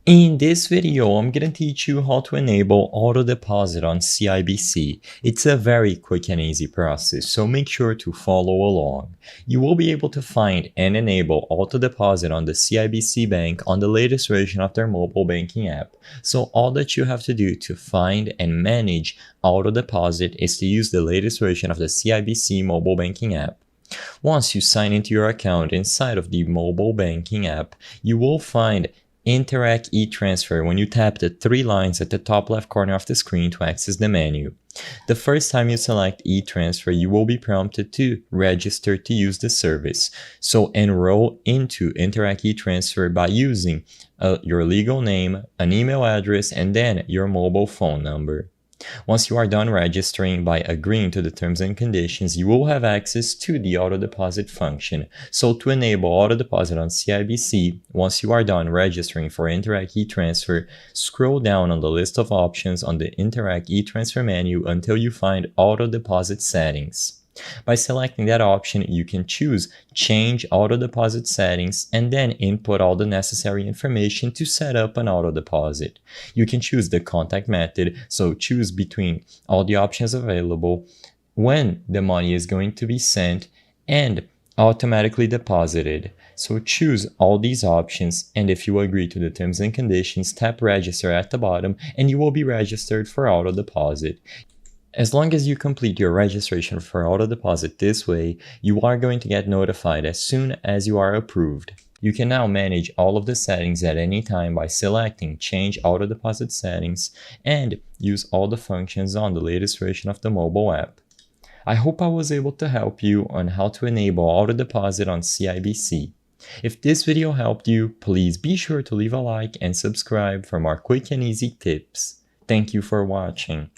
In this video, I'm gonna teach you how to enable auto deposit on CIBC. It's a very quick and easy process, so make sure to follow along. You will be able to find and enable auto deposit on the CIBC Bank on the latest version of their mobile banking app. So all that you have to do to find and manage auto deposit is to use the latest version of the CIBC mobile banking app. Once you sign into your account inside of the mobile banking app, you will find Interact e-transfer when you tap the three lines at the top left corner of the screen to access the menu. The first time you select e-transfer, you will be prompted to register to use the service. So enroll into Interact e-transfer by using your legal name, an email address, and then your mobile phone number. Once you are done registering by agreeing to the terms and conditions, you will have access to the auto deposit function. So to enable auto deposit on CIBC, once you are done registering for Interact e-transfer, scroll down on the list of options on the Interact e-transfer menu until you find auto deposit settings. By selecting that option, you can choose Change Auto Deposit Settings and then input all the necessary information to set up an auto deposit. You can choose the contact method, so choose between all the options available, when the money is going to be sent, and automatically deposited. So choose all these options, and if you agree to the terms and conditions, tap Register at the bottom and you will be registered for auto deposit. As long as you complete your registration for auto deposit this way, you are going to get notified as soon as you are approved. You can now manage all of the settings at any time by selecting Change Auto Deposit Settings and use all the functions on the latest version of the mobile app. I hope I was able to help you on how to enable auto deposit on CIBC. If this video helped you, please be sure to leave a like and subscribe for more quick and easy tips. Thank you for watching.